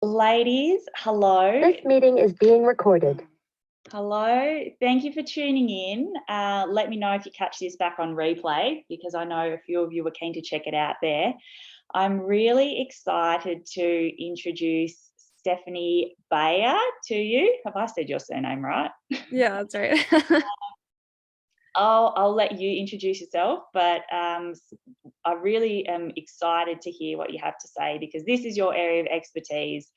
Ladies, hello. This meeting is being recorded. Hello. Thank you for tuning in. Let me know if you catch this back on replay because I know a few of you were keen to check it out there. I'm really excited to introduce Stephanie Baier to you. Have I said your surname right? Yeah, that's right. I'll let you introduce yourself, but I really am excited to hear what you have to say because this is your area of expertise,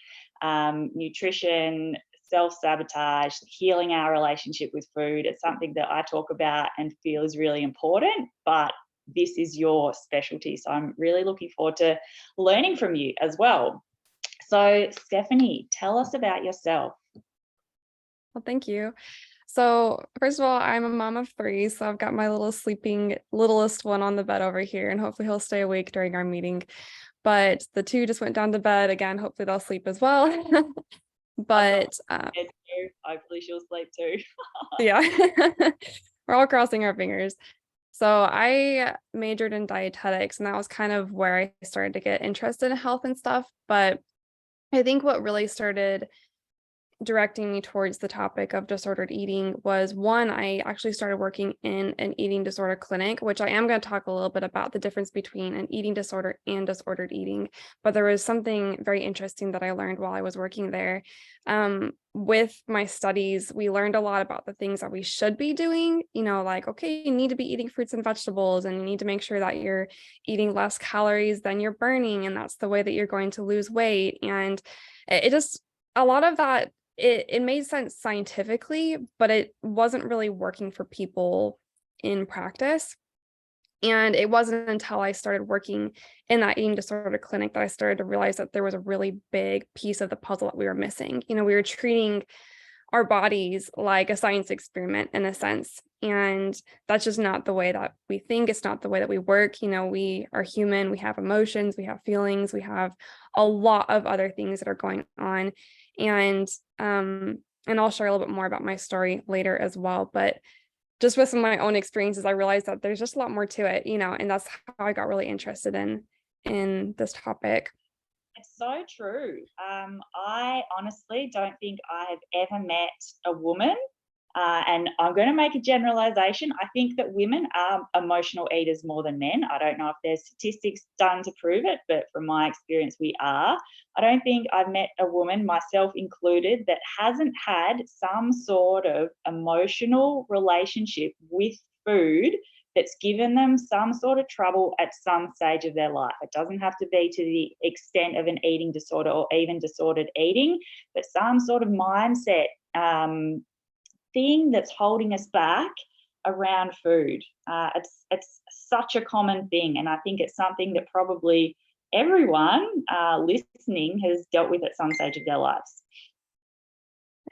nutrition, self-sabotage, healing our relationship with food. It's something that I talk about and feel is really important, but this is your specialty. So I'm really looking forward to learning from you as well. So Stephanie, tell us about yourself. Well, thank you. So first of all, I'm a mom of 3, so I've got my little sleeping littlest one on the bed over here, and hopefully he'll stay awake during our meeting. But the 2 just went down to bed again. Hopefully they'll sleep as well. But hopefully she'll sleep too. yeah, we're all crossing our fingers. So I majored in dietetics, and that was kind of where I started to get interested in health and stuff. But I think what really started directing me towards the topic of disordered eating was one, I actually started working in an eating disorder clinic, which I am going to talk a little bit about the difference between an eating disorder and disordered eating. But there was something very interesting that I learned while I was working there. With my studies, we learned a lot about the things that we should be doing, like, okay, you need to be eating fruits and vegetables, and you need to make sure that you're eating less calories than you're burning, and that's the way that you're going to lose weight. And it just, a lot of that, it made sense scientifically, but it wasn't really working for people in practice. And it wasn't until I started working in that eating disorder clinic that I started to realize that there was a really big piece of the puzzle that we were missing. We were treating our bodies like a science experiment in a sense. And that's just not the way that we think. It's not the way that we work. We are human. We have emotions. We have feelings. We have a lot of other things that are going on. And I'll share a little bit more about my story later as well. But just with some of my own experiences, I realized that there's just a lot more to it, and that's how I got really interested in this topic. It's so true. I honestly don't think I have ever met a woman, and I'm going to make a generalization. I think that women are emotional eaters more than men. I don't know if there's statistics done to prove it, but from my experience, we are. I don't think I've met a woman, myself included, that hasn't had some sort of emotional relationship with food that's given them some sort of trouble at some stage of their life. It doesn't have to be to the extent of an eating disorder or even disordered eating, but some sort of mindset thing that's holding us back around food. It's such a common thing, and I think it's something that probably everyone listening has dealt with at some stage of their lives.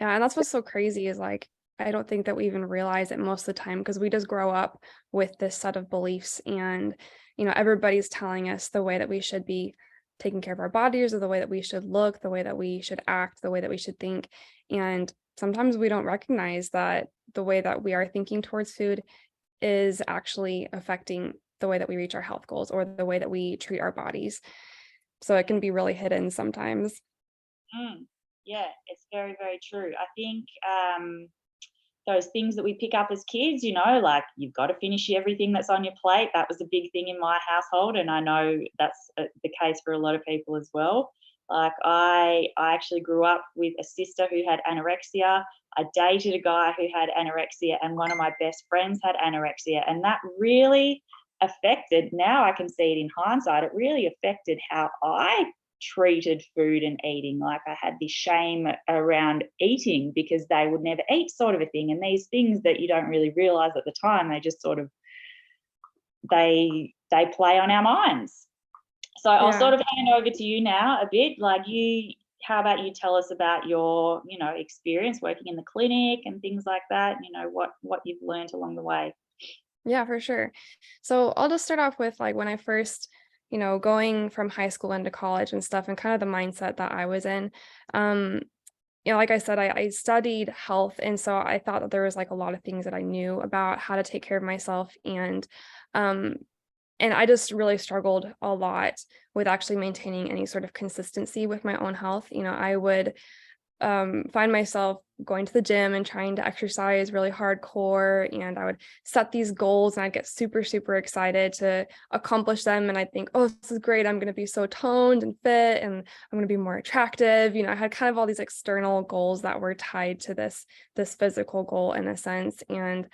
Yeah, and that's what's so crazy is, like, I don't think that we even realize it most of the time because we just grow up with this set of beliefs, and everybody's telling us the way that we should be taking care of our bodies, or the way that we should look, the way that we should act, the way that we should think. And sometimes we don't recognize that the way that we are thinking towards food is actually affecting the way that we reach our health goals or the way that we treat our bodies. So it can be really hidden sometimes. Yeah, it's very, very true. I think those things that we pick up as kids, like you've got to finish everything that's on your plate. That was a big thing in my household, and I know that's the case for a lot of people as well. Like I actually grew up with a sister who had anorexia. I dated a guy who had anorexia, and one of my best friends had anorexia, and that really affected, now I can see it in hindsight, it really affected how I treated food and eating. Like I had this shame around eating because they would never eat, sort of a thing. And these things that you don't really realize at the time, they just sort of they play on our minds. So I'll sort of hand over to you now a bit. Like how about you tell us about your experience working in the clinic and things like that, what you've learned along the way. Yeah, for sure. So I'll just start off with, like, when I first going from high school into college and stuff, and kind of the mindset that I was in. Like I said, I studied health, and so I thought that there was, like, a lot of things that I knew about how to take care of myself, and And I just really struggled a lot with actually maintaining any sort of consistency with my own health. I would find myself going to the gym and trying to exercise really hardcore, and I would set these goals and I'd get super, super excited to accomplish them. And I'd think, oh, this is great. I'm going to be so toned and fit, and I'm going to be more attractive. I had kind of all these external goals that were tied to this physical goal in a sense. And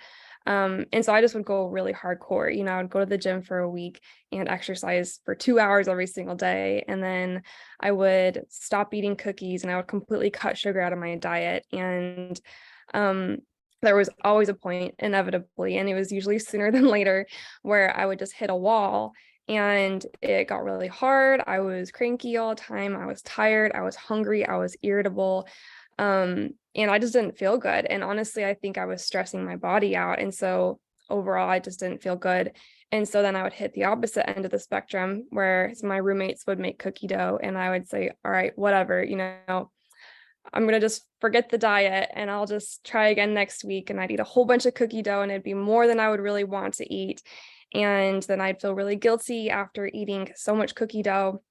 so I just would go really hardcore. I would go to the gym for a week and exercise for 2 hours every single day. And then I would stop eating cookies and I would completely cut sugar out of my diet. And there was always a point, inevitably, and it was usually sooner than later, where I would just hit a wall and it got really hard. I was cranky all the time. I was tired. I was hungry. I was irritable. And I just didn't feel good. And honestly, I think I was stressing my body out. And so overall, I just didn't feel good. And so then I would hit the opposite end of the spectrum, where my roommates would make cookie dough and I would say, all right, whatever, I'm going to just forget the diet and I'll just try again next week. And I'd eat a whole bunch of cookie dough and it'd be more than I would really want to eat. And then I'd feel really guilty after eating so much cookie dough.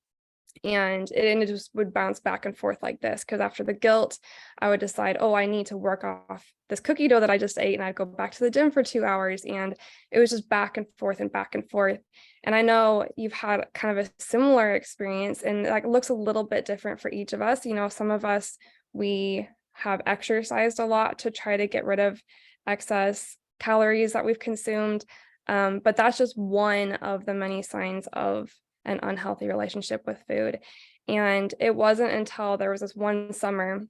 And it just would bounce back and forth like this, because after the guilt, I would decide, oh, I need to work off this cookie dough that I just ate. And I'd go back to the gym for 2 hours. And it was just back and forth and back and forth. And I know you've had kind of a similar experience, and that looks a little bit different for each of us. Some of us, we have exercised a lot to try to get rid of excess calories that we've consumed. But that's just one of the many signs of an unhealthy relationship with food. And it wasn't until there was this one summer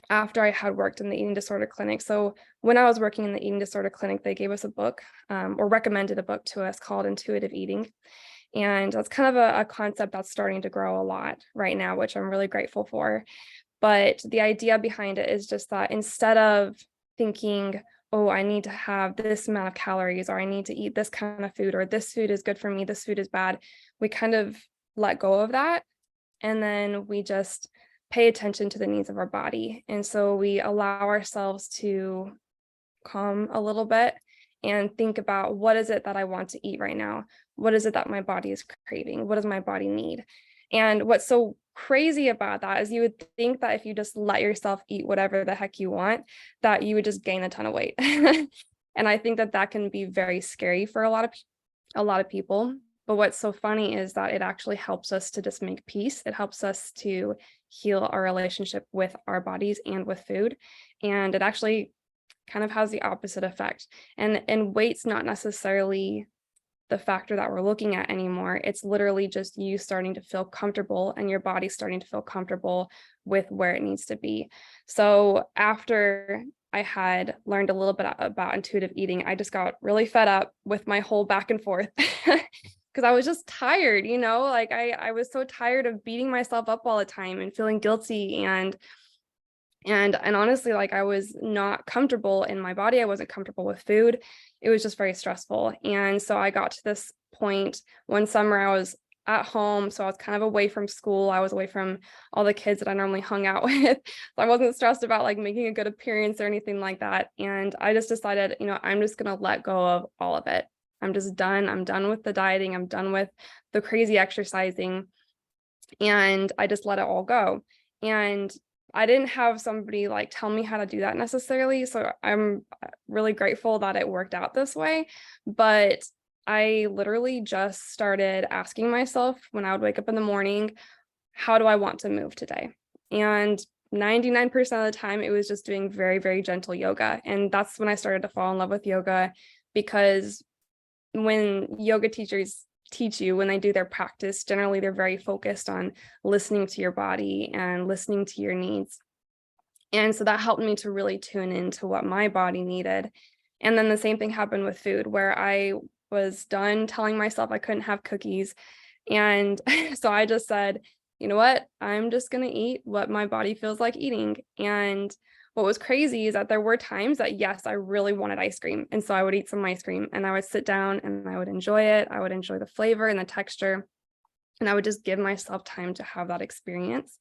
after I had worked in the eating disorder clinic. So when I was working in the eating disorder clinic, they gave us a book, or recommended a book to us called Intuitive Eating. And that's kind of a concept that's starting to grow a lot right now, which I'm really grateful for. But the idea behind it is just that instead of thinking, oh, I need to have this amount of calories, or I need to eat this kind of food, or this food is good for me, this food is bad, we kind of let go of that. And then we just pay attention to the needs of our body. And so we allow ourselves to calm a little bit and think about, what is it that I want to eat right now? What is it that my body is craving? What does my body need? And what's so crazy about that is you would think that if you just let yourself eat whatever the heck you want, that you would just gain a ton of weight. And I think that can be very scary for a lot of people. But what's so funny is that it actually helps us to just make peace. It helps us to heal our relationship with our bodies and with food. And it actually kind of has the opposite effect. And weight's not necessarily the factor that we're looking at anymore. It's literally just you starting to feel comfortable and your body starting to feel comfortable with where it needs to be. So after I had learned a little bit about intuitive eating, I just got really fed up with my whole back and forth because I was just tired, like I was so tired of beating myself up all the time and feeling guilty and honestly, like I was not comfortable in my body. I wasn't comfortable with food. It was just very stressful. And so I got to this point one summer, I was at home. So I was kind of away from school. I was away from all the kids that I normally hung out with. So I wasn't stressed about like making a good appearance or anything like that. And I just decided, I'm just going to let go of all of it. I'm just done. I'm done with the dieting. I'm done with the crazy exercising. And I just let it all go. And I didn't have somebody like tell me how to do that necessarily. So I'm really grateful that it worked out this way. But I literally just started asking myself when I would wake up in the morning, how do I want to move today? And 99% of the time, it was just doing very, very gentle yoga. And that's when I started to fall in love with yoga, because when yoga teachers teach you, when they do their practice, generally they're very focused on listening to your body and listening to your needs. And so that helped me to really tune into what my body needed. And then the same thing happened with food, where I was done telling myself I couldn't have cookies. And so I just said, you know what, I'm just going to eat what my body feels like eating. And what was crazy is that there were times that, yes, I really wanted ice cream. And so I would eat some ice cream and I would sit down and I would enjoy it. I would enjoy the flavor and the texture. And I would just give myself time to have that experience.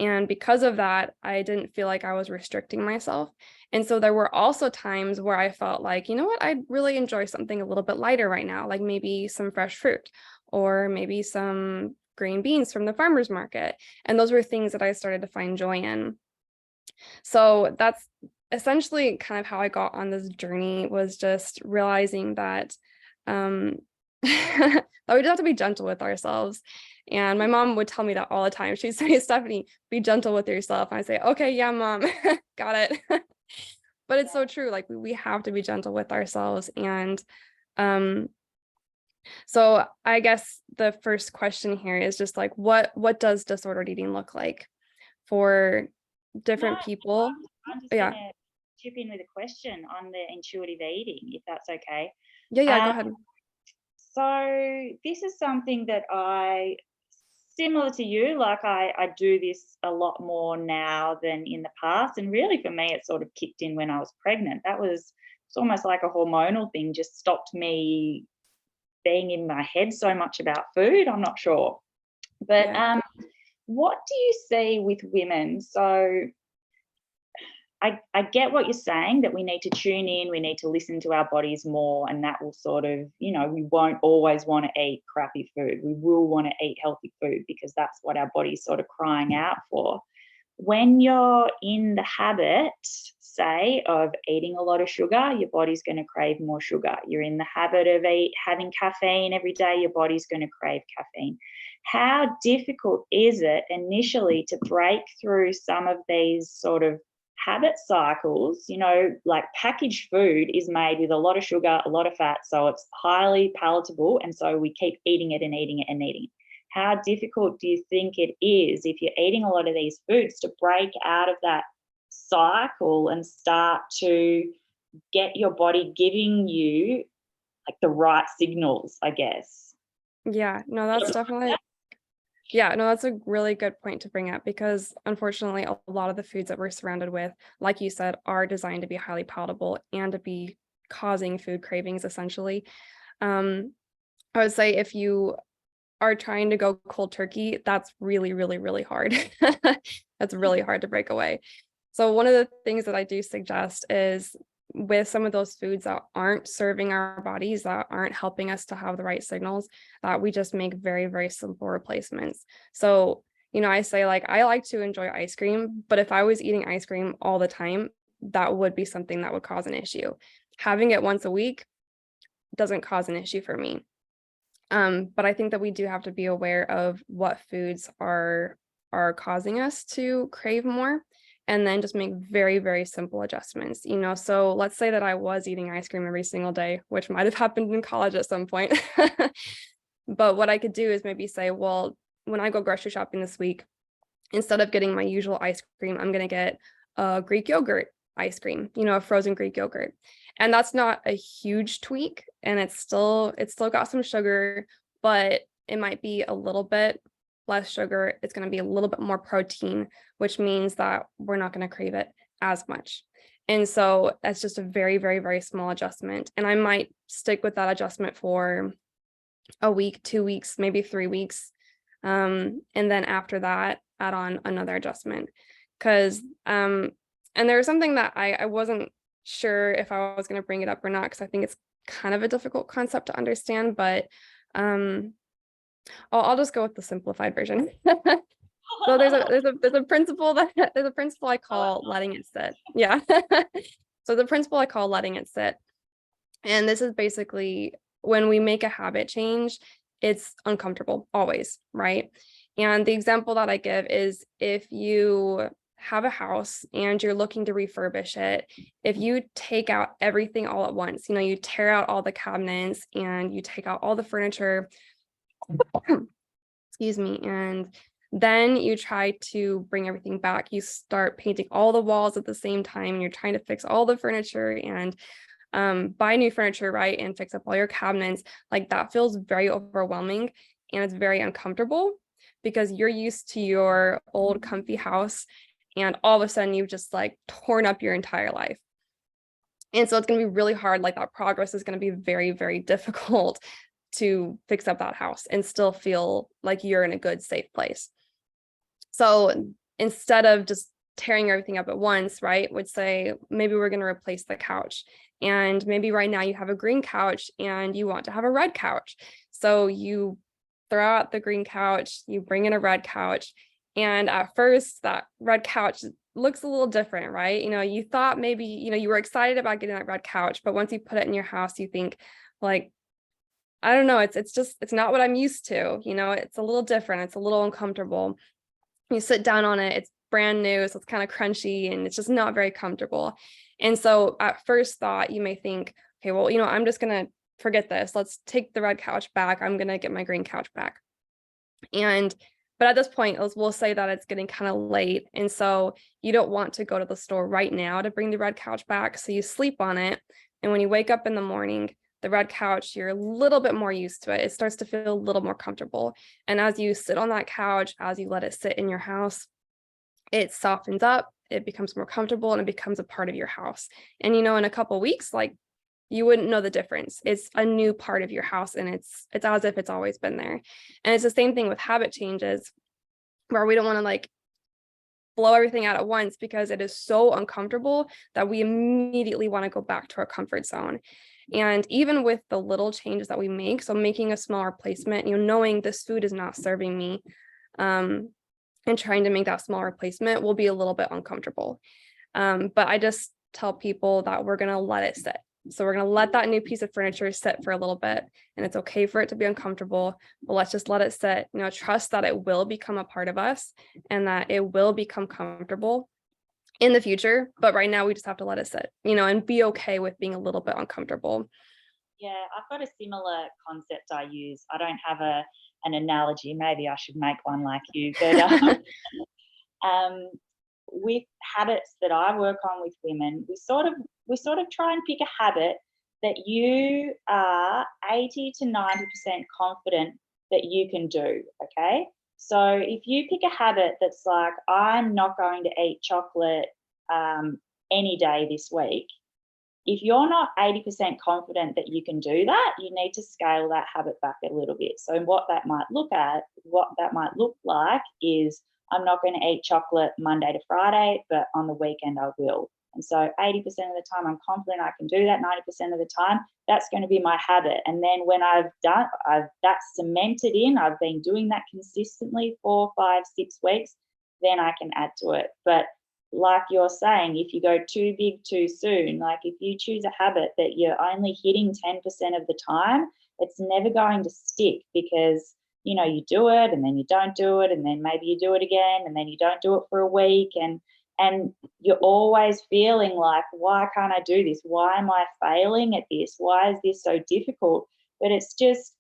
And because of that, I didn't feel like I was restricting myself. And so there were also times where I felt like, you know what, I'd really enjoy something a little bit lighter right now, like maybe some fresh fruit or maybe some green beans from the farmer's market. And those were things that I started to find joy in. So that's essentially kind of how I got on this journey, was just realizing that that we just have to be gentle with ourselves. And my mom would tell me that all the time. She'd say, Stephanie, be gentle with yourself. And I say, okay, yeah, mom, got it. But it's so true. Like we have to be gentle with ourselves. And so I guess the first question here is just like, what does disordered eating look like for different No, people? I'm just Yeah. gonna chip in with a question on the intuitive eating, if that's okay. Yeah, go Um, ahead. so this is something that similar to you, like I do this a lot more now than in the past. And really for me, it sort of kicked in when I was pregnant. It's almost like a hormonal thing, just stopped me being in my head so much about food. I'm not sure. But Yeah. what do you see with women? So I get what you're saying, that we need to tune in, we need to listen to our bodies more, and that will sort of, we won't always want to eat crappy food. We will want to eat healthy food because that's what our body's sort of crying out for. When you're in the habit, say, of eating a lot of sugar, your body's going to crave more sugar. You're in the habit of having caffeine every day, your body's going to crave caffeine. How difficult is it initially to break through some of these sort of habit cycles? Like packaged food is made with a lot of sugar, a lot of fat, so it's highly palatable, and so we keep eating it and eating it and eating it. How difficult do you think it is, if you're eating a lot of these foods, to break out of that cycle and start to get your body giving you like the right signals, I guess? Yeah, no, that's definitely, yeah, no, that's a really good point to bring up, because unfortunately, a lot of the foods that we're surrounded with, like you said, are designed to be highly palatable and to be causing food cravings, essentially. I would say if you are trying to go cold turkey, that's really, really, really hard. That's really hard to break away. So one of the things that I do suggest is, with some of those foods that aren't serving our bodies, that aren't helping us to have the right signals, that we just make very, very simple replacements. So, I say, like, I like to enjoy ice cream, but if I was eating ice cream all the time, that would be something that would cause an issue. Having it once a week doesn't cause an issue for me. But I think that we do have to be aware of what foods are causing us to crave more, and then just make very, very simple adjustments. So let's say that I was eating ice cream every single day, which might have happened in college at some point. But what I could do is maybe say, well, when I go grocery shopping this week, instead of getting my usual ice cream, I'm going to get a Greek yogurt ice cream, a frozen Greek yogurt. And that's not a huge tweak, and it's still got some sugar, but it might be a little bit less sugar. It's going to be a little bit more protein, which means that we're not going to crave it as much. And so that's just a very, very, very small adjustment. And I might stick with that adjustment for a week, 2 weeks, maybe 3 weeks. And then after that, add on another adjustment. Because, and there was something that I wasn't sure if I was going to bring it up or not, because I think it's kind of a difficult concept to understand, but I'll just go with the simplified version. So there's a principle I call letting it sit. Yeah. So the principle I call letting it sit. And this is basically, when we make a habit change, it's uncomfortable always, right? And the example that I give is, if you have a house and you're looking to refurbish it, if you take out everything all at once, you tear out all the cabinets and you take out all the furniture, excuse me, and then you try to bring everything back, you start painting all the walls at the same time, and you're trying to fix all the furniture and buy new furniture, right, and fix up all your cabinets, like that feels very overwhelming, and it's very uncomfortable, because you're used to your old comfy house, and all of a sudden you've just like torn up your entire life. And so it's going to be really hard. Like, that progress is going to be very, very difficult to fix up that house and still feel like you're in a good, safe place. So instead of just tearing everything up at once, right, would say, maybe we're going to replace the couch. And maybe right now you have a green couch and you want to have a red couch. So you throw out the green couch, you bring in a red couch. And at first, that red couch looks a little different, right? You thought maybe, you were excited about getting that red couch, but once you put it in your house, you think, like, I don't know, it's not what I'm used to. It's a little different. It's a little uncomfortable. You sit down on it, it's brand new, so it's kind of crunchy and it's just not very comfortable. And so at first thought, you may think, okay, well, I'm just going to forget this. Let's take the red couch back. I'm going to get my green couch back. But at this point, we'll say that it's getting kind of late. And so you don't want to go to the store right now to bring the red couch back. So you sleep on it. And when you wake up in the morning, the red couch, you're a little bit more used to it. It starts to feel a little more comfortable. And as you sit on that couch, as you let it sit in your house, it softens up, it becomes more comfortable, and it becomes a part of your house. And, in a couple of weeks, like, you wouldn't know the difference. It's a new part of your house, and it's as if it's always been there. And it's the same thing with habit changes, where we don't want to like blow everything out at once because it is so uncomfortable that we immediately want to go back to our comfort zone. And even with the little changes that we make, so making a small replacement, knowing this food is not serving me, and trying to make that small replacement will be a little bit uncomfortable. But I just tell people that we're going to let it sit. So we're going to let that new piece of furniture sit for a little bit, and it's okay for it to be uncomfortable, but let's just let it sit, trust that it will become a part of us and that it will become comfortable in the future. But right now we just have to let it sit, and be okay with being a little bit uncomfortable. Yeah, I've got a similar concept I use. I don't have an analogy. Maybe I should make one like you. But with habits that I work on with women, we sort of try and pick a habit that you are 80 to 90% confident that you can do. Okay. So if you pick a habit that's like, I'm not going to eat chocolate any day this week, if you're not 80% confident that you can do that, you need to scale that habit back a little bit. So what that might look like is, I'm not going to eat chocolate Monday to Friday, but on the weekend I will. And so 80% of the time I'm confident I can do that. 90% of the time, that's going to be my habit. And then when that's cemented in, I've been doing that consistently 4, 5, 6 weeks, then I can add to it. But like you're saying, if you go too big too soon, like if you choose a habit that you're only hitting 10% of the time, it's never going to stick, because you do it and then you don't do it, and then maybe you do it again and then you don't do it for a week, and you're always feeling like, why can't I do this? Why am I failing at this? Why is this so difficult? But it's just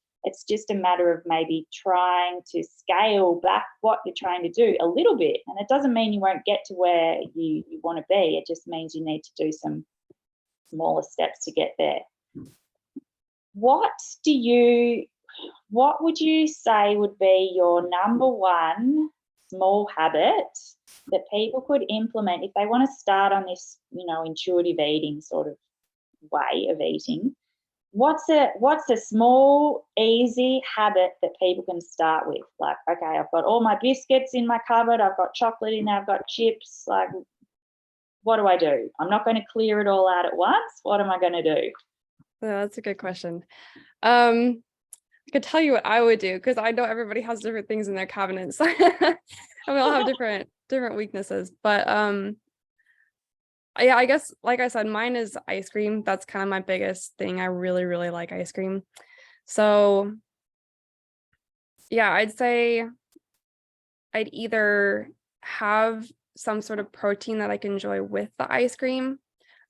a matter of maybe trying to scale back what you're trying to do a little bit. And it doesn't mean you won't get to where you want to be. It just means you need to do some smaller steps to get there. What would you say would be your number one small habit that people could implement if they want to start on this, intuitive eating sort of way of eating? What's a small, easy habit that people can start with? Like, okay, I've got all my biscuits in my cupboard, I've got chocolate in there, I've got chips. Like, what do I do? I'm not going to clear it all out at once. What am I going to do? Yeah, that's a good question. I could tell you what I would do, because I know everybody has different things in their cabinets. And we all have different weaknesses. But yeah, I guess, like I said, mine is ice cream. That's kind of my biggest thing. I really, really like ice cream. So yeah, I'd say I'd either have some sort of protein that I can enjoy with the ice cream,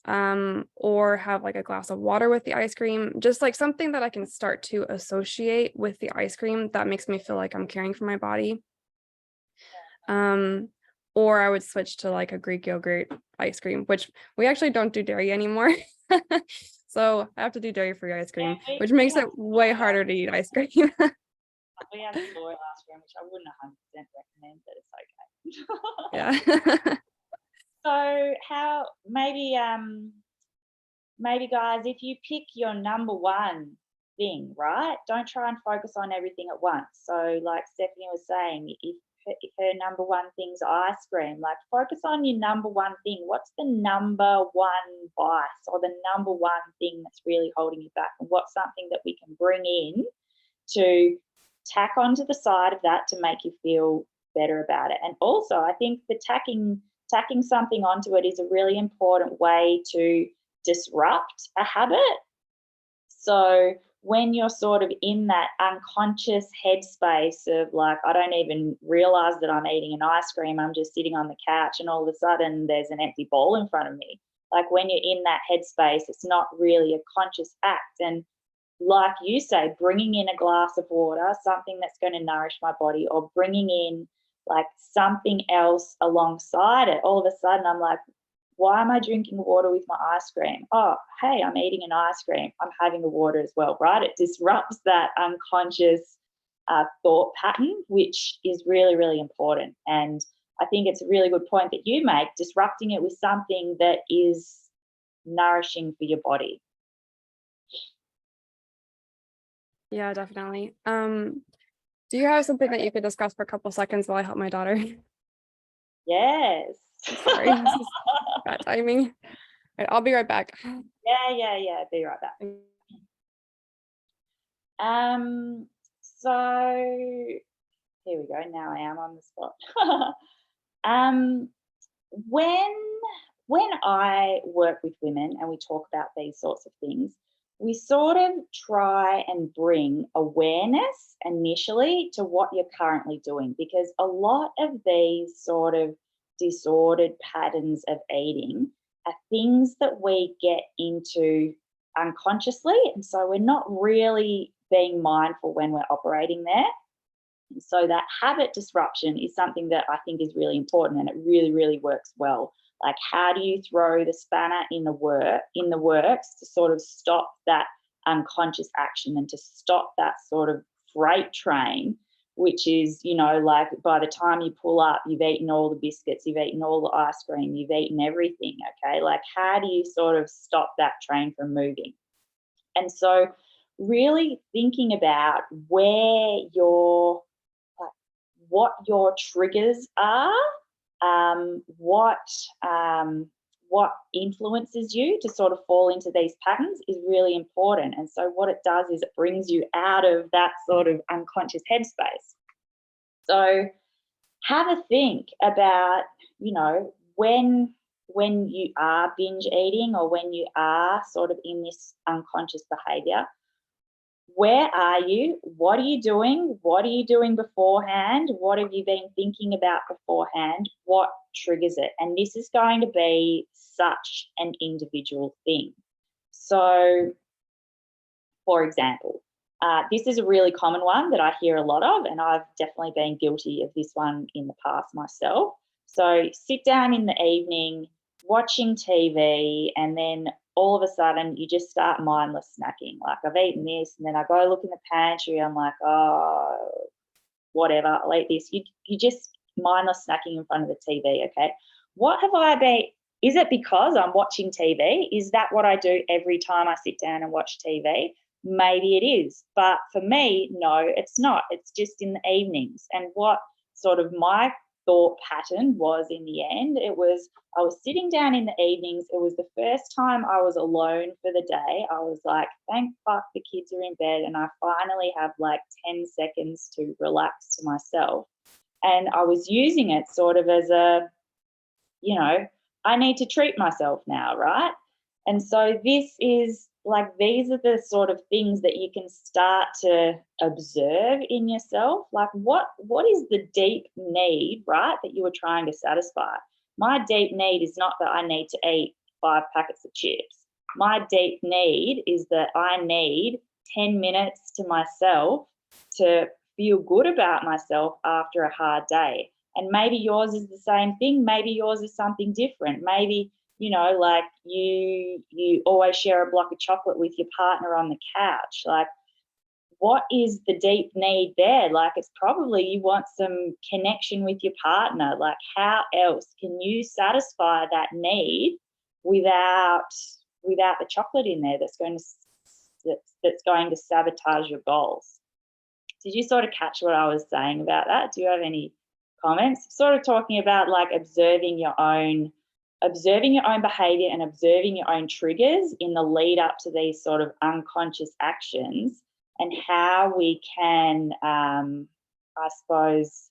or have like a glass of water with the ice cream, just like something that I can start to associate with the ice cream that makes me feel like I'm caring for my body. Or I would switch to like a Greek yogurt ice cream, which we actually don't do dairy anymore. So I have to do dairy-free ice cream, which makes it way harder to eat ice cream. We have soy ice cream, which I wouldn't 100% recommend, but it's okay. Yeah. So how maybe guys, if you pick your number one thing, right? Don't try and focus on everything at once. So like Stephanie was saying, if her number one thing's ice cream, like focus on your number one thing. What's the number one vice or the number one thing that's really holding you back? And what's something that we can bring in to tack onto the side of that to make you feel better about it? And also, I think the tacking something onto it is a really important way to disrupt a habit. So when you're sort of in that unconscious headspace of like, I don't even realize that I'm eating an ice cream, I'm just sitting on the couch and all of a sudden there's an empty bowl in front of me. Like when you're in that headspace, it's not really a conscious act. And like you say, bringing in a glass of water, something that's going to nourish my body, or bringing in like something else alongside it, all of a sudden I'm like, why am I drinking water with my ice cream? Oh, hey, I'm eating an ice cream. I'm having a water as well, right? It disrupts that unconscious thought pattern, which is really, really important. And I think it's a really good point that you make, disrupting it with something that is nourishing for your body. Yeah, definitely. Do you have something that you could discuss for a couple seconds while I help my daughter? Yes. Sorry, this is bad timing. All right, I'll be right back. Yeah. Be right back. So here we go. Now I am on the spot. When I work with women and we talk about these sorts of things, we sort of try and bring awareness initially to what you're currently doing, because a lot of these sort of disordered patterns of eating are things that we get into unconsciously, and so we're not really being mindful when we're operating there. And so that habit disruption is something that I think is really important, and it really, really works well. Like, how do you throw the spanner in the works to sort of stop that unconscious action and to stop that sort of freight train, which is, like by the time you pull up, you've eaten all the biscuits, you've eaten all the ice cream, you've eaten everything, okay? Like, how do you sort of stop that train from moving? And so really thinking about where what your triggers are, what influences you to sort of fall into these patterns is really important. And so what it does is it brings you out of that sort of unconscious headspace. So have a think about, when you are binge eating or when you are sort of in this unconscious behavior, where are you? What are you doing? What are you doing beforehand? What have you been thinking about beforehand? What triggers it? And this is going to be such an individual thing. So, for example, this is a really common one that I hear a lot of, and I've definitely been guilty of this one in the past myself. So sit down in the evening, watching TV, and then all of a sudden you just start mindless snacking. Like, I've eaten this, and then I go look in the pantry, I'm like, oh, whatever, I'll eat this. You just mindless snacking in front of the TV, okay? What have I been, is it because I'm watching TV? Is that what I do every time I sit down and watch TV? Maybe it is, but for me, no, it's not. It's just in the evenings. And what sort of my thought pattern was in the end, I was sitting down in the evenings. It was the first time I was alone for the day. I was like, thank fuck the kids are in bed and I finally have like 10 seconds to relax to myself. And I was using it sort of as a, I need to treat myself now, right? And so this is like, these are the sort of things that you can start to observe in yourself. Like, what is the deep need, right, that you were trying to satisfy? My deep need is not that I need to eat 5 packets of chips. My deep need is that I need 10 minutes to myself to feel good about myself after a hard day. And maybe yours is the same thing. Maybe yours is something different. Maybe, like you always share a block of chocolate with your partner on the couch. Like, what is the deep need there? Like, it's probably you want some connection with your partner. Like, how else can you satisfy that need without the chocolate in there that's going to sabotage your goals? Did you sort of catch what I was saying about that? Do you have any comments, sort of talking about like observing your own behavior and observing your own triggers in the lead up to these sort of unconscious actions, and how we can, I suppose,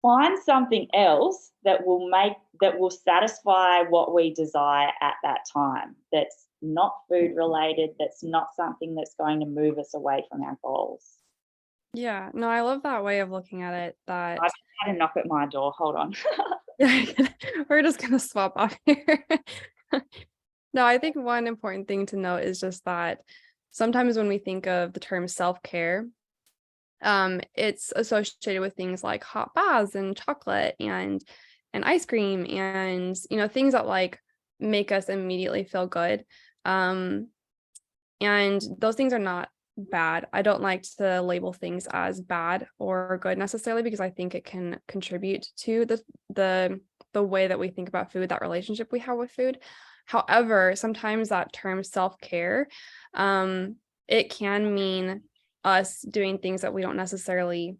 find something else that will satisfy what we desire at that time, that's not food related, that's not something that's going to move us away from our goals. Yeah, no, I love that way of looking at it, that I just had a knock at my door. Hold on. yeah, we're just gonna swap off here. No, I think one important thing to note is just that sometimes when we think of the term self-care, it's associated with things like hot baths and chocolate and ice cream and things that like make us immediately feel good. Um, and those things are not bad. I don't like to label things as bad or good necessarily, because I think it can contribute to the way that we think about food, that relationship we have with food. However, sometimes that term self-care, it can mean us doing things that we don't necessarily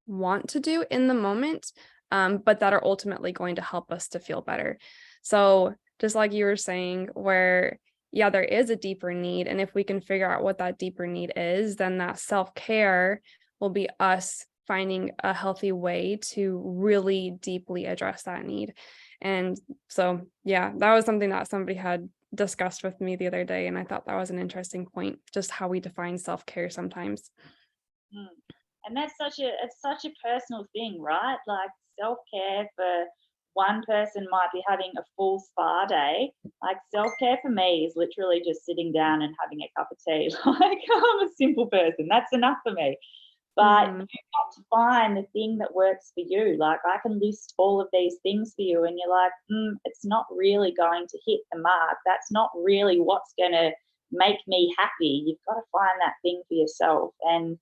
want to do in the moment, but that are ultimately going to help us to feel better. So just like you were saying, where yeah, there is a deeper need, and if we can figure out what that deeper need is, then that self-care will be us finding a healthy way to really deeply address that need. And so yeah, that was something that somebody had discussed with me the other day, and I thought that was an interesting point, just how we define self-care sometimes. Mm. And it's such a personal thing, right? Like self-care for one person might be having a full spa day. Like self-care for me is literally just sitting down and having a cup of tea. Like I'm a simple person. That's enough for me. But Mhm. you've got to find the thing that works for you. Like I can list all of these things for you, and you're like, it's not really going to hit the mark. That's not really what's going to make me happy. You've got to find that thing for yourself, and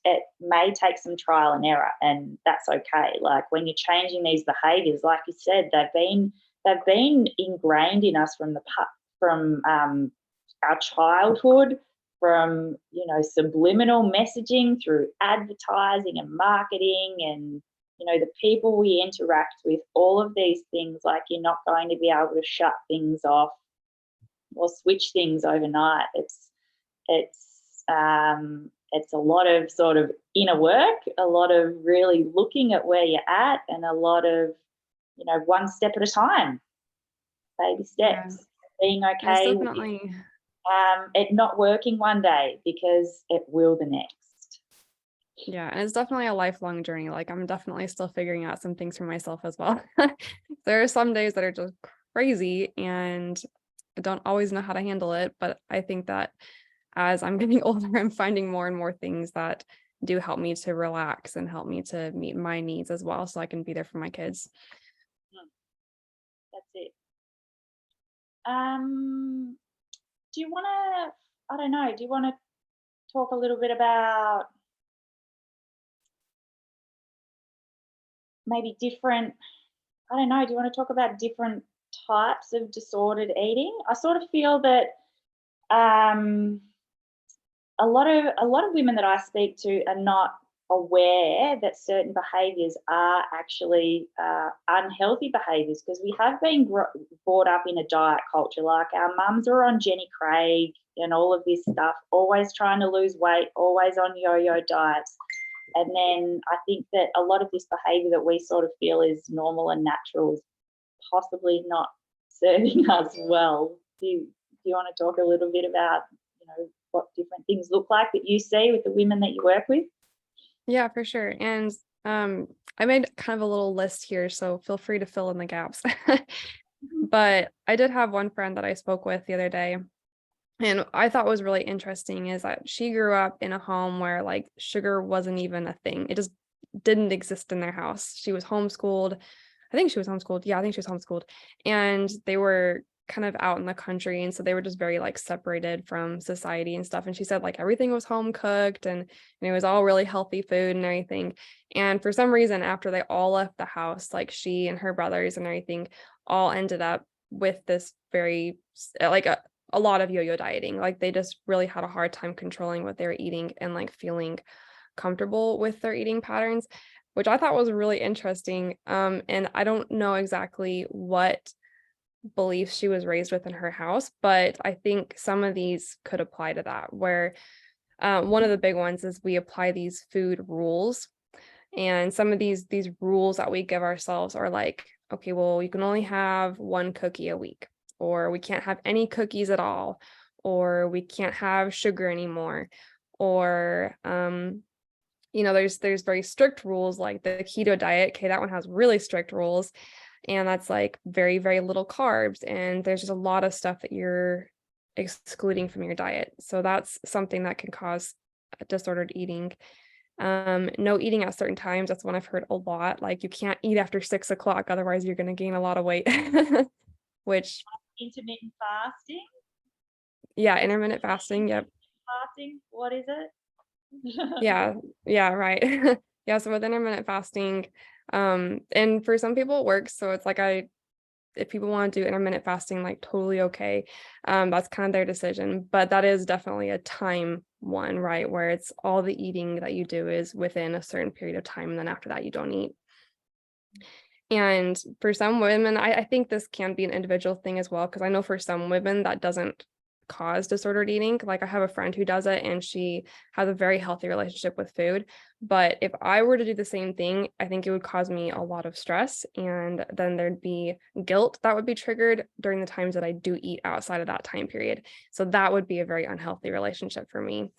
it may take some trial and error, and that's okay. Like when you're changing these behaviors, like you said, they've been ingrained in us from our childhood, from subliminal messaging through advertising and marketing, and the people we interact with. All of these things, like you're not going to be able to shut things off or switch things overnight. It's a lot of sort of inner work, a lot of really looking at where you're at, and a lot of one step at a time, baby Yeah, steps, being it's okay with definitely. it not working one day, because it will the next. Yeah, and it's definitely a lifelong journey. Like I'm definitely still figuring out some things for myself as well. There are some days that are just crazy and I don't always know how to handle it, but I think that as I'm getting older, I'm finding more and more things that do help me to relax and help me to meet my needs as well, so I can be there for my kids. Mm, that's it. Um, do you want to? I don't know. Do you want to talk a little bit about maybe different? I don't know. Do you want to talk about different types of disordered eating? I sort of feel that um, a lot of women that I speak to are not aware that certain behaviours are actually unhealthy behaviours, because we have been brought up in a diet culture. Like our mums are on Jenny Craig and all of this stuff, always trying to lose weight, always on yo-yo diets. And then I think that a lot of this behaviour that we sort of feel is normal and natural is possibly not serving us well. Do you want to talk a little bit about what different things look like that you see with the women that you work with? Yeah, for sure. And I made kind of a little list here, so feel free to fill in the gaps. But I did have one friend that I spoke with the other day, and I thought was really interesting is that she grew up in a home where like sugar wasn't even a thing. It just didn't exist in their house. She was homeschooled. I think she was homeschooled. Yeah, I think she was homeschooled. And they were kind of out in the country. And so they were just very like separated from society and stuff. And she said like everything was home cooked and it was all really healthy food and everything. And for some reason, after they all left the house, like she and her brothers and everything all ended up with this very like a lot of yo-yo dieting. Like they just really had a hard time controlling what they were eating and like feeling comfortable with their eating patterns. which I thought was really interesting. And I don't know exactly what beliefs she was raised with in her house, but I think some of these could apply to that, where one of the big ones is we apply these food rules. And some of these rules that we give ourselves are like, okay, well, you can only have one cookie a week, or we can't have any cookies at all, or we can't have sugar anymore, or there's very strict rules like the keto diet. Okay, that one has really strict rules, and that's like very, very little carbs, and there's just a lot of stuff that you're excluding from your diet. So that's something that can cause disordered eating. No eating at certain times. That's one I've heard a lot. Like, you can't eat after 6 o'clock, otherwise you're going to gain a lot of weight. Which, Intermittent fasting. yeah, intermittent fasting. Yep. Fasting. What is it? Yeah, right. Yeah, so with intermittent fasting, and for some people it works. So it's like, if people want to do intermittent fasting, like, totally okay. That's kind of their decision. But that is definitely a time one, right? Where it's all the eating that you do is within a certain period of time, and then after that you don't eat. And for some women, I think this can be an individual thing as well, because I know for some women that doesn't cause disordered eating. Like, I have a friend who does it, and she has a very healthy relationship with food. But if I were to do the same thing, I think it would cause me a lot of stress, and then there'd be guilt that would be triggered during the times that I do eat outside of that time period. So that would be a very unhealthy relationship for me.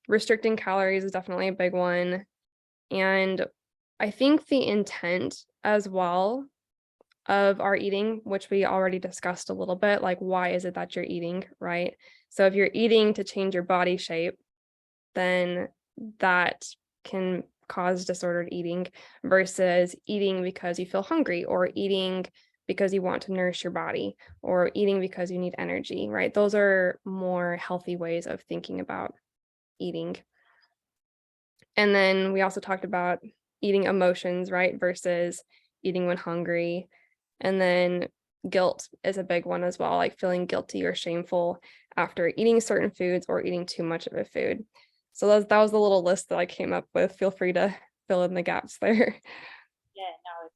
Restricting calories is definitely a big one. And I think the intent as well of our eating, which we already discussed a little bit, like, why is it that you're eating, right? So if you're eating to change your body shape, then that can cause disordered eating, versus eating because you feel hungry, or eating because you want to nourish your body, or eating because you need energy, right? Those are more healthy ways of thinking about eating. And then we also talked about eating emotions, right? Versus eating when hungry. And then guilt is a big one as well, like feeling guilty or shameful after eating certain foods or eating too much of a food. So that was the little list that I came up with. Feel free to fill in the gaps there. Yeah, no,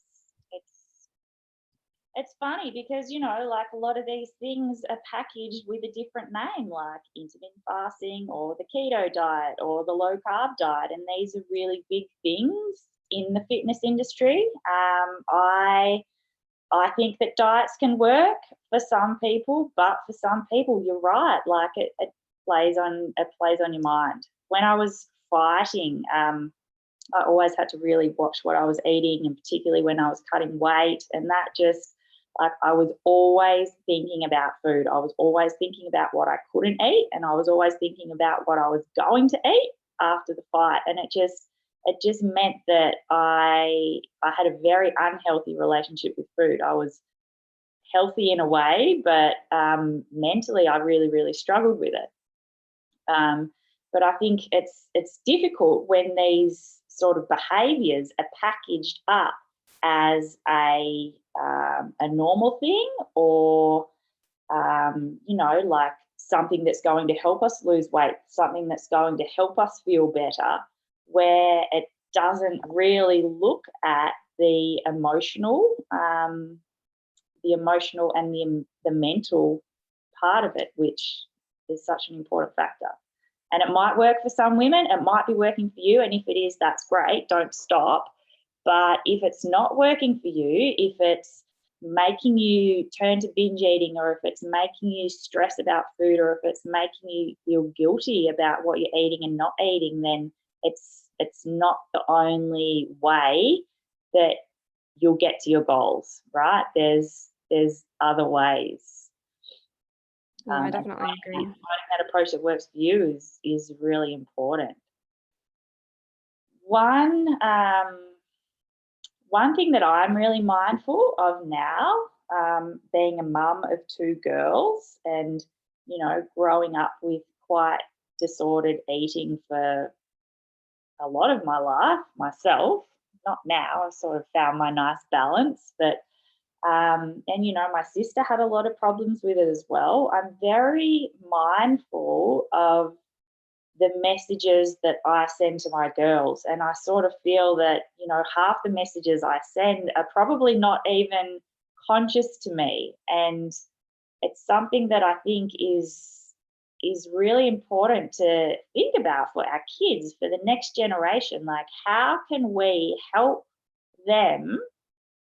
it's funny because, like, a lot of these things are packaged with a different name, like intermittent fasting or the keto diet or the low carb diet, and these are really big things in the fitness industry. I think that diets can work for some people, but for some people, you're right. Like, it plays on your mind. When I was fighting, I always had to really watch what I was eating, and particularly when I was cutting weight. And that just, like, I was always thinking about food. I was always thinking about what I couldn't eat, and I was always thinking about what I was going to eat after the fight. And it just meant that I had a very unhealthy relationship with food. I was healthy in a way, but mentally I really, really struggled with it. But I think it's difficult when these sort of behaviours are packaged up as a normal thing, or like something that's going to help us lose weight, something that's going to help us feel better, where it doesn't really look at the emotional and the mental part of it, which is such an important factor. And it might work for some women, it might be working for you, and if it is, that's great, don't stop. But if it's not working for you, if it's making you turn to binge eating, or if it's making you stress about food, or if it's making you feel guilty about what you're eating and not eating, then it's not the only way that you'll get to your goals, right? There's other ways. I definitely agree. Finding that approach that works for you is really important. One thing that I'm really mindful of now, being a mum of 2 girls, and growing up with quite disordered eating for a lot of my life myself. Not now, I've sort of found my nice balance, but and my sister had a lot of problems with it as well. I'm very mindful of the messages that I send to my girls. And I sort of feel that, you know, half the messages I send are probably not even conscious to me. And it's something that I think is really important to think about for our kids, for the next generation. Like, how can we help them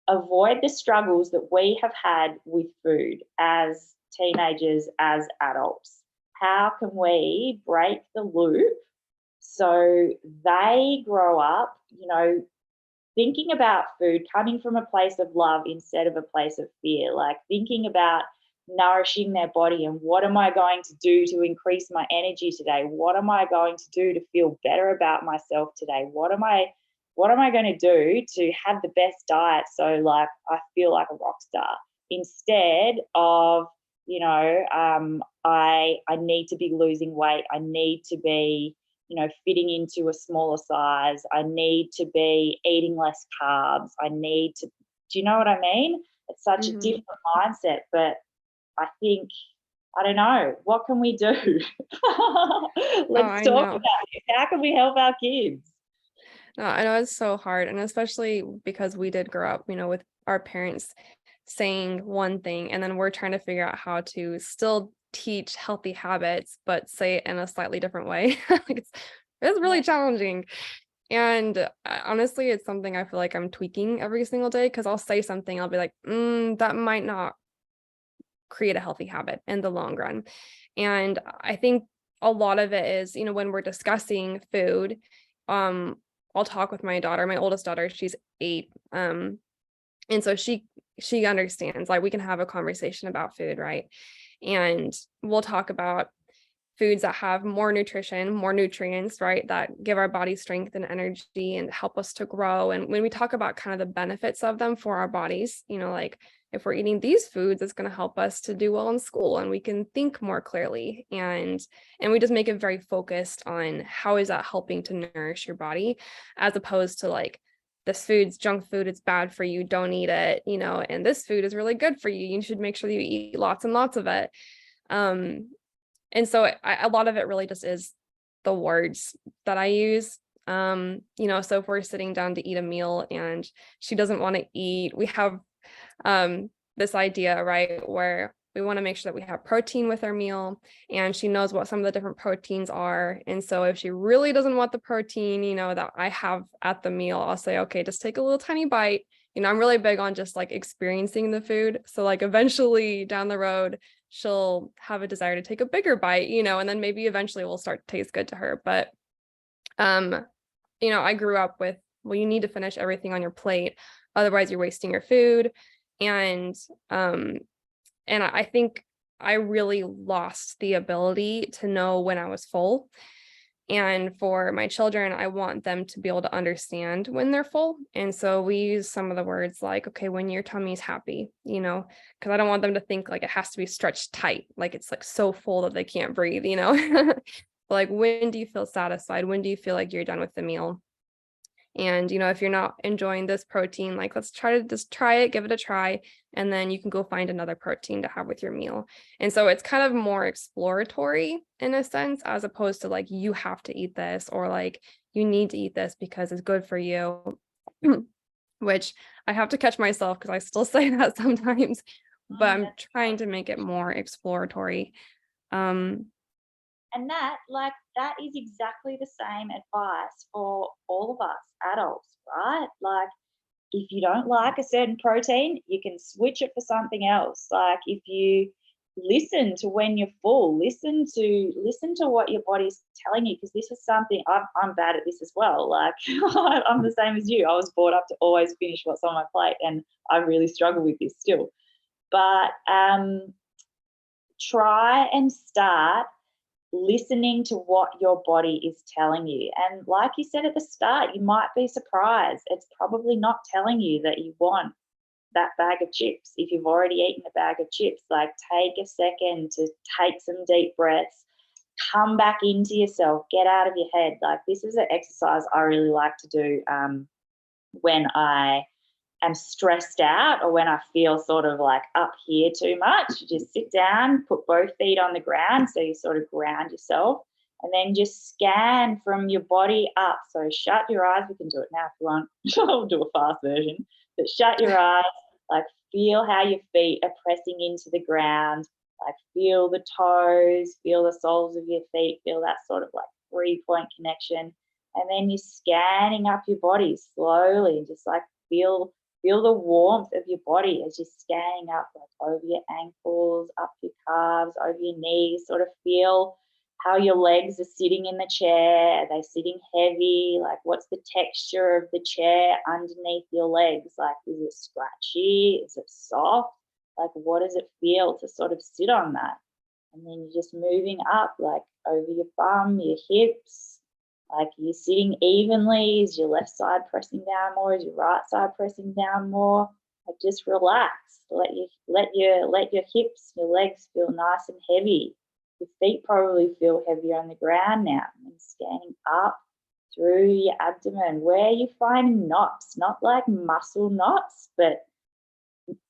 avoid the struggles that we have had with food as teenagers, as adults? How can we break the loop so they grow up, you know, thinking about food coming from a place of love instead of a place of fear, like thinking about nourishing their body and what am I going to do to increase my energy today? What am I going to do to feel better about myself today? What am I going to do to have the best diet so like I feel like a rock star, instead of, you know, I need to be losing weight, I need to be, you know, fitting into a smaller size, I need to be eating less carbs, I need to, do you know what I mean? It's such a different mindset, but I think, I don't know, what can we do? Let's talk about it. How can we help our kids? No, I know it's so hard, and especially because we did grow up, you know, with our parents saying one thing, and then we're trying to figure out how to still teach healthy habits, but say it in a slightly different way. Like it's really challenging. And honestly, it's something I feel like I'm tweaking every single day, because I'll say something, I'll be like, that might not create a healthy habit in the long run. And I think a lot of it is, you know, when we're discussing food, I'll talk with my daughter, my oldest daughter, she's 8. And so she understands, like we can have a conversation about food, right? And we'll talk about foods that have more nutrition, more nutrients, right? That give our body strength and energy and help us to grow. And when we talk about kind of the benefits of them for our bodies, you know, like if we're eating these foods, it's going to help us to do well in school and we can think more clearly. And we just make it very focused on how is that helping to nourish your body, as opposed to like, this food's junk food, it's bad for you, don't eat it, you know, and this food is really good for you, you should make sure you eat lots and lots of it. And so a lot of it really just is the words that I use. You know, so if we're sitting down to eat a meal and she doesn't want to eat, we have this idea, right, where we want to make sure that we have protein with our meal, and she knows what some of the different proteins are. And so if she really doesn't want the protein, you know, that I have at the meal, I'll say, okay, just take a little tiny bite. You know, I'm really big on just like experiencing the food. So like eventually down the road, she'll have a desire to take a bigger bite, you know, and then maybe eventually it will start to taste good to her. But, you know, I grew up with, well, you need to finish everything on your plate, otherwise you're wasting your food. And I think I really lost the ability to know when I was full. And for my children, I want them to be able to understand when they're full. And so we use some of the words like, okay, when your tummy's happy, you know, because I don't want them to think like it has to be stretched tight, like it's like so full that they can't breathe, you know. Like, when do you feel satisfied? When do you feel like you're done with the meal? And, you know, if you're not enjoying this protein, like let's try to just try it, give it a try, and then you can go find another protein to have with your meal. And so it's kind of more exploratory in a sense, as opposed to like, you have to eat this, or like, you need to eat this because it's good for you, which I have to catch myself because I still say that sometimes, but I'm trying to make it more exploratory. And that is exactly the same advice for all of us adults, right? Like, if you don't like a certain protein, you can switch it for something else. Like, if you listen to when you're full, listen to what your body's telling you, because this is something I'm bad at this as well. Like, I'm the same as you. I was brought up to always finish what's on my plate, and I really struggle with this still. But try and start listening to what your body is telling you. And like you said at the start, you might be surprised. It's probably not telling you that you want that bag of chips. If you've already eaten a bag of chips, like, take a second to take some deep breaths, come back into yourself, get out of your head. Like, this is an exercise I really like to do when I am stressed out, or when I feel sort of like up here too much. You just sit down, put both feet on the ground, so you sort of ground yourself, And then just scan from your body up. So shut your eyes. We can do it now if you want. I'll do a fast version. But shut your eyes, like feel how your feet are pressing into the ground. Like feel the toes, feel the soles of your feet, feel that sort of like 3-point connection. And then you're scanning up your body slowly, just like feel the warmth of your body as you're scanning up, like over your ankles, up your calves, over your knees. Sort of feel how your legs are sitting in the chair. Are they sitting heavy? Like what's the texture of the chair underneath your legs? Like is it scratchy? Is it soft? Like what does it feel to sort of sit on that? And then you're just moving up, like over your bum, your hips, like you're sitting evenly. Is your left side pressing down more? Is your right side pressing down more? Like just relax. Let your hips, your legs feel nice and heavy. Your feet probably feel heavier on the ground now. And scanning up through your abdomen, where you find knots, not like muscle knots, but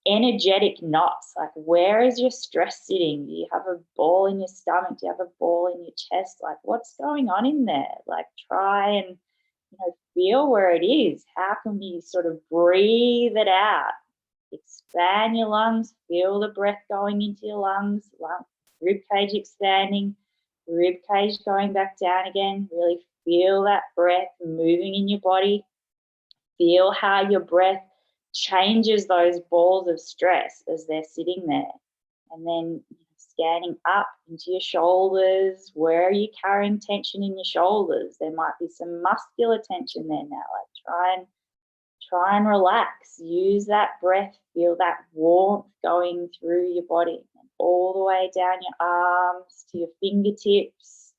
energetic knots. Like where is your stress sitting? Do you have a ball in your stomach? Do you have a ball in your chest? Like what's going on in there? Like try and feel where it is. How can we sort of breathe it out? Expand your lungs, feel the breath going into your lungs, rib cage expanding, rib cage going back down again. Really feel that breath moving in your body. Feel how your breath changes those balls of stress as they're sitting there. And then scanning up into your shoulders. Where are you carrying tension in your shoulders? There might be some muscular tension there now. Like try and relax. Use that breath. Feel that warmth going through your body and all the way down your arms to your fingertips.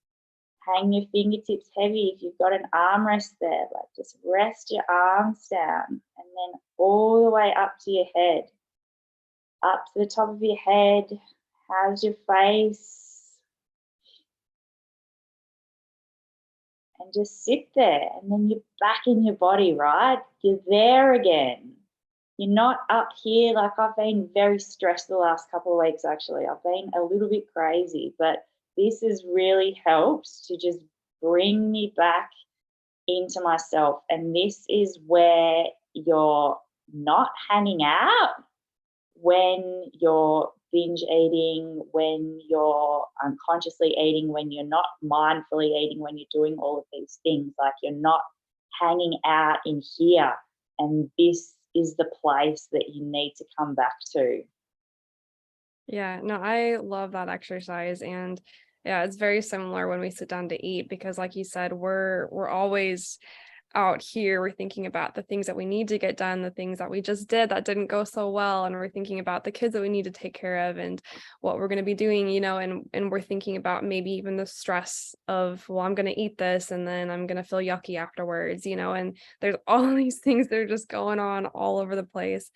Hang your fingertips heavy. If you've got an armrest there, like just rest your arms down and then all the way up to your head. Up to the top of your head. How's your face? And just sit there, and then you're back in your body, right? You're there again. You're not up here. Like I've been very stressed the last couple of weeks, actually. I've been a little bit crazy, but this has really helped to just bring me back into myself. And this is where you're not hanging out when you're binge eating, when you're unconsciously eating, when you're not mindfully eating, when you're doing all of these things. Like you're not hanging out in here. And this is the place that you need to come back to. Yeah, no, I love that exercise. And yeah, it's very similar when we sit down to eat, because like you said, we're always out here. We're thinking about the things that we need to get done, the things that we just did that didn't go so well, and we're thinking about the kids that we need to take care of and what we're going to be doing, and we're thinking about maybe even the stress of, well, I'm going to eat this and then I'm going to feel yucky afterwards, and there's all these things that are just going on all over the place.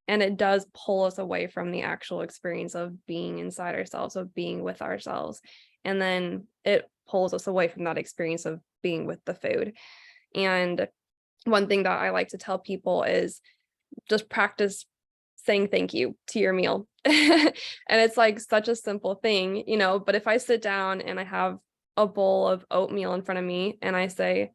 And it does pull us away from the actual experience of being inside ourselves, of being with ourselves. And then it pulls us away from that experience of being with the food. And one thing that I like to tell people is just practice saying thank you to your meal. And it's like such a simple thing, but if I sit down and I have a bowl of oatmeal in front of me and I say,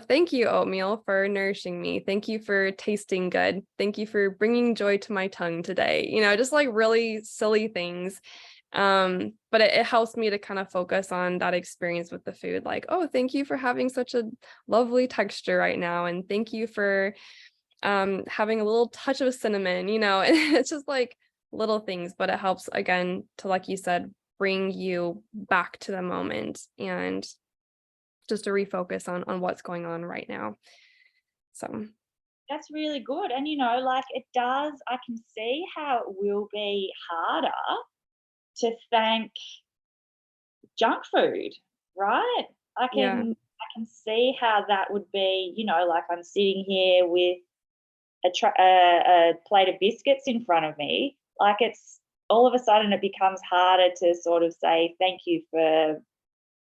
thank you, oatmeal, for nourishing me. Thank you for tasting good. Thank you for bringing joy to my tongue today. Just like really silly things. But it helps me to kind of focus on that experience with the food. Like, oh, thank you for having such a lovely texture right now. And thank you for having a little touch of cinnamon, it's just like little things, but it helps, again, to, like you said, bring you back to the moment and just to refocus on what's going on right now. So that's really good. And like it does, I can see how it will be harder to thank junk food, right? I yeah, can see how that would be, like I'm sitting here with a plate of biscuits in front of me. Like it's all of a sudden it becomes harder to sort of say thank you for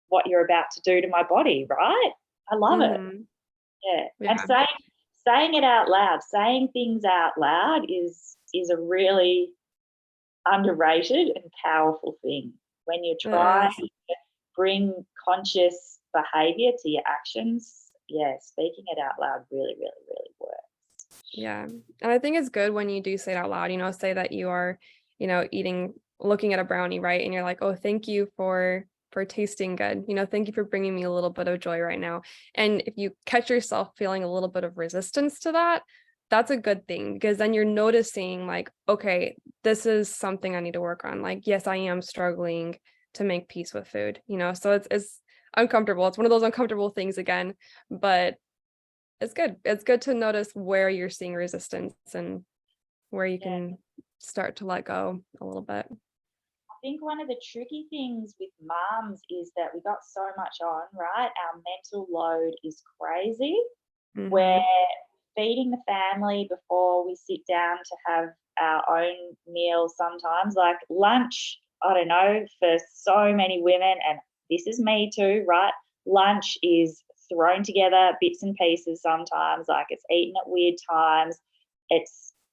what you're about to do to my body, right? I love it. Yeah. And yeah, saying it out loud, saying things out loud is a really underrated and powerful thing when you're it trying is. to bring conscious behavior to your actions, yeah, speaking it out loud really, really, really works. Yeah. And I think it's good when you do say it out loud, say that you are, looking at a brownie, right? And you're like, oh, thank you for tasting good. Thank you for bringing me a little bit of joy right now. And if you catch yourself feeling a little bit of resistance to that, that's a good thing, because then you're noticing like, okay, this is something I need to work on. Like, yes, I am struggling to make peace with food, so it's uncomfortable. It's one of those uncomfortable things again, but it's good. It's good to notice where you're seeing resistance and where you Yeah. can start to let go a little bit. I think one of the tricky things with mums is that we got so much on, right? Our mental load is crazy. We're Mhm. feeding the family before we sit down to have our own meal sometimes, like lunch. I don't know, for so many women, and this is me too, right? Lunch is thrown together bits and pieces sometimes, like it's eaten at weird times.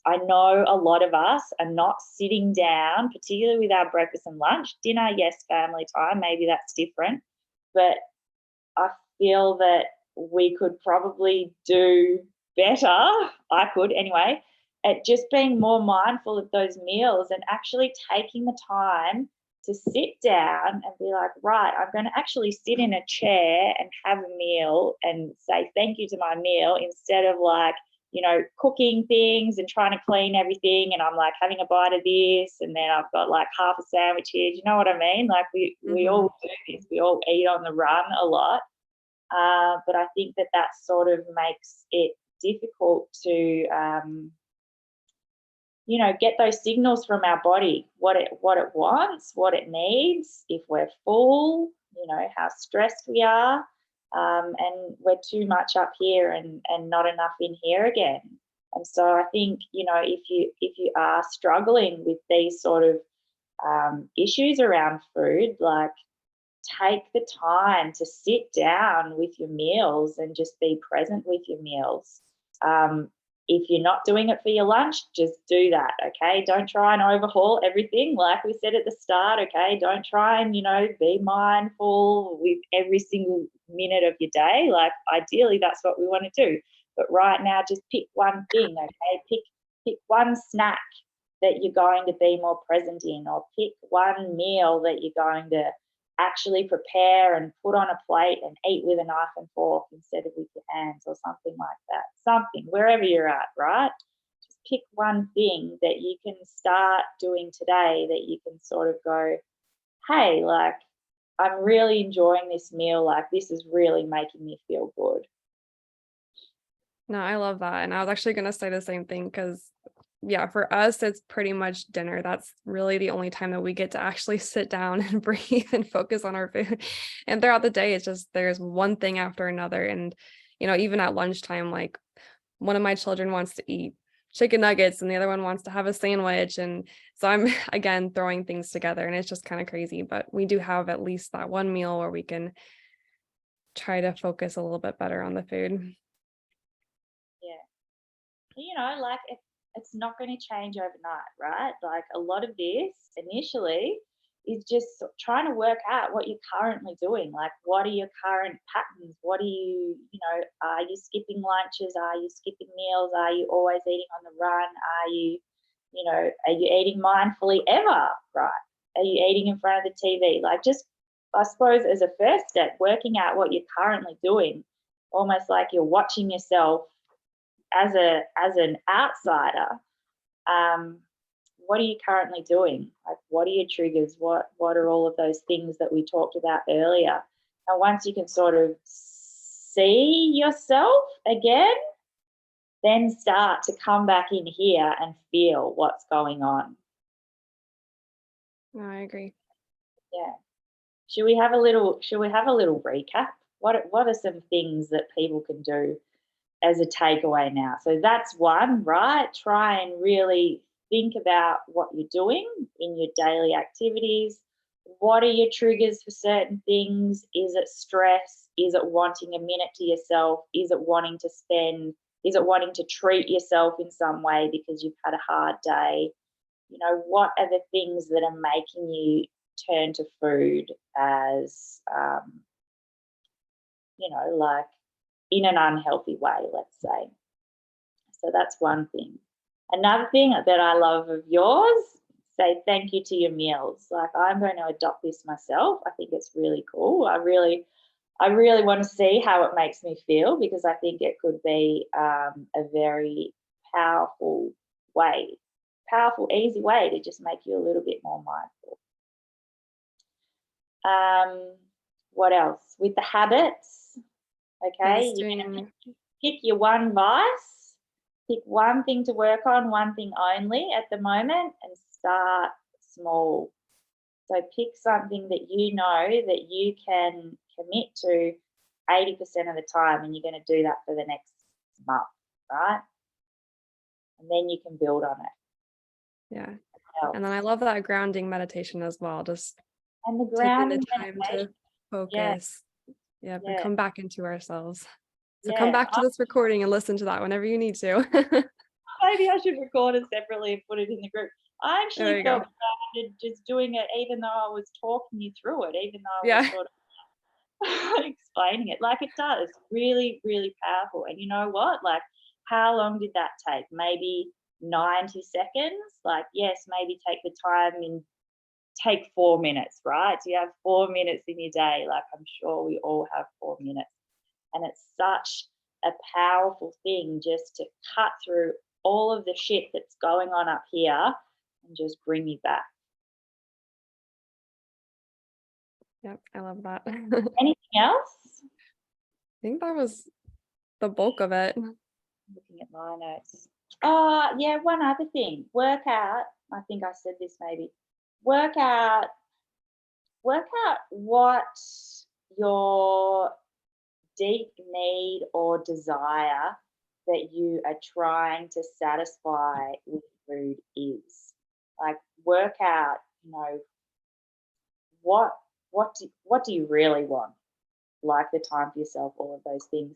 I know a lot of us are not sitting down, particularly with our breakfast and lunch. Dinner, yes, family time, maybe that's different. But I feel that we could probably do better. I could anyway, at just being more mindful of those meals and actually taking the time to sit down and be like, right, I'm going to actually sit in a chair and have a meal and say thank you to my meal, instead of like, cooking things and trying to clean everything. And I'm like having a bite of this and then I've got like half a sandwich here. Do you know what I mean? Like we Mhm. all do this. We all eat on the run a lot. But I think that sort of makes it difficult to, get those signals from our body, what it wants, what it needs, if we're full, how stressed we are, and we're too much up here and not enough in here again. And so I think, if you are struggling with these sort of issues around food, like take the time to sit down with your meals and just be present with your meals. If you're not doing it for your lunch, just do that, okay? Don't try and overhaul everything, like we said at the start, okay? Don't try and, be mindful with every single minute of your day. Like, ideally, that's what we want to do. But right now, just pick one thing, okay? Pick one snack that you're going to be more present in, or pick one meal that you're going to actually prepare and put on a plate and eat with a knife and fork instead of with your hands, or something like that. Something, wherever you're at, right? Just pick one thing that you can start doing today that you can sort of go, hey, like, I'm really enjoying this meal. Like, this is really making me feel good. No, I love that. And I was actually going to say the same thing because, yeah, for us, it's pretty much dinner. That's really the only time that we get to actually sit down and breathe and focus on our food. And throughout the day, it's just there's one thing after another. And, even at lunchtime, like one of my children wants to eat chicken nuggets and the other one wants to have a sandwich. And so I'm, again, throwing things together and it's just kind of crazy. But we do have at least that one meal where we can try to focus a little bit better on the food. Yeah. Like, it's not going to change overnight, right? Like, a lot of this initially is just trying to work out what you're currently doing. Like, what are your current patterns? What are are you skipping lunches? Are you skipping meals? Are you always eating on the run? Are you eating mindfully ever, right? Are you eating in front of the TV? Like, just, I suppose, as a first step, working out what you're currently doing, almost like you're watching yourself as an outsider. um, what are you currently doing? Like, what are your triggers? What are all of those things that we talked about earlier? And once you can sort of see yourself again, then start to come back in here and feel what's going on. No, I agree. Yeah. Should we have a little recap? What are some things that people can do as a takeaway now? So that's one, right? Try and really think about what you're doing in your daily activities. What are your triggers for certain things? Is it stress? Is it wanting a minute to yourself? Is it wanting to treat yourself in some way because you've had a hard day? What are the things that are making you turn to food as, like in an unhealthy way, let's say. So that's one thing. Another thing that I love of yours, say thank you to your meals. Like, I'm going to adopt this myself. I think it's really cool. I really want to see how it makes me feel, because I think it could be a very powerful, easy way to just make you a little bit more mindful. What else? With the habits, okay, you're going to pick your one vice, pick one thing to work on, one thing only at the moment, and start small. So pick something that you know that you can commit to 80% of the time, and you're going to do that for the next month, right? And then you can build on it. Yeah. And then I love that grounding meditation as well. Just and the taking grounding the time to focus. Yeah. And come back into ourselves. So come back to this recording and listen to that whenever you need to. Maybe I should record it separately and put it in the group. I actually felt grounded just doing it, even though I was talking you through it, even though I was sort of explaining it. Like, it does. Really, really powerful. And you know what? Like, how long did that take? Maybe 90 seconds? Like, yes, maybe take the time and take 4 minutes, right? So you have 4 minutes in your day. Like, I'm sure we all have 4 minutes. And it's such a powerful thing just to cut through all of the shit that's going on up here and just bring you back. Yep, I love that. Anything else? I think that was the bulk of it. Looking at my notes. Yeah, one other thing. Work out. I think I said this maybe. Work out what your deep need or desire that you are trying to satisfy with food is. Like, work out, what do you really want? Like, the time for yourself, all of those things.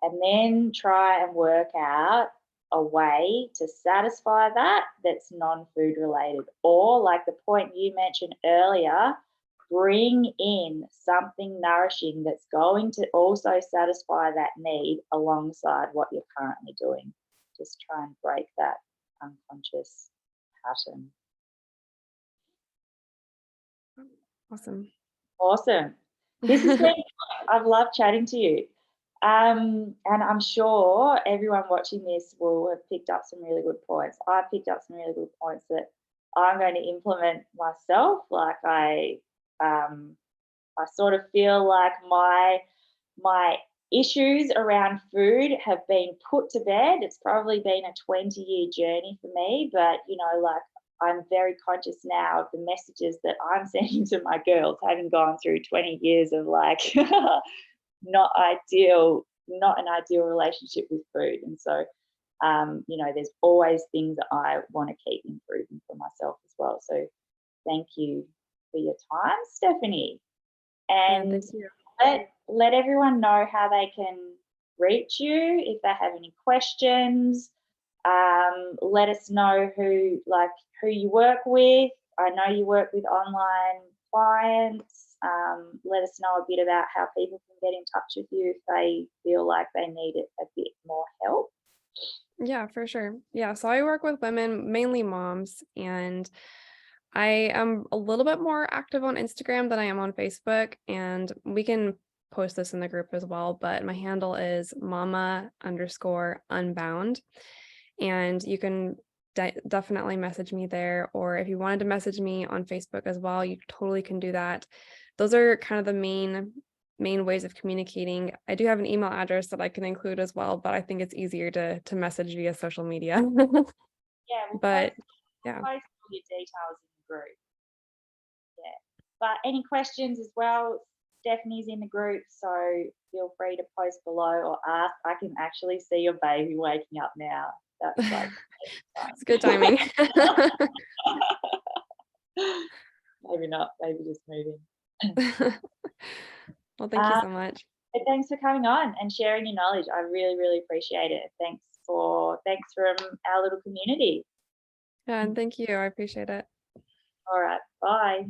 And then try and work out a way to satisfy that that's non-food related. Or, like the point you mentioned earlier, bring in something nourishing that's going to also satisfy that need alongside what you're currently doing. Just try and break that unconscious pattern. Awesome. This has been, I've loved chatting to you. And I'm sure everyone watching this will have picked up some really good points. I've picked up some really good points that I'm going to implement myself. Like, I sort of feel like my issues around food have been put to bed. It's probably been a 20-year journey for me, but like, I'm very conscious now of the messages that I'm sending to my girls, having gone through 20 years of like not an ideal relationship with food. And so there's always things that I want to keep improving for myself as well. So thank you for your time, Stephanie. And let everyone know how they can reach you if they have any questions. Let us know who you work with. I know you work with online clients. Let us know a bit about how people can get in touch with you if they feel like they need a bit more help. Yeah, for sure. Yeah, so I work with women, mainly moms, and I am a little bit more active on Instagram than I am on Facebook, and we can post this in the group as well, but my handle is mama_unbound, and you can definitely message me there, or if you wanted to message me on Facebook as well, you totally can do that. Those are kind of the main ways of communicating. I do have an email address that I can include as well, but I think it's easier to message via social media. Yeah, but post all your details in the group. Yeah, but any questions as well, Stephanie's in the group, so feel free to post below or ask. I can actually see your baby waking up now. That's like it's good timing. Maybe not, maybe just moving. Well, thank you so much. Thanks for coming on and sharing your knowledge. I really, really appreciate it. Thanks from our little community. Yeah, and thank you. I appreciate it. All right, bye.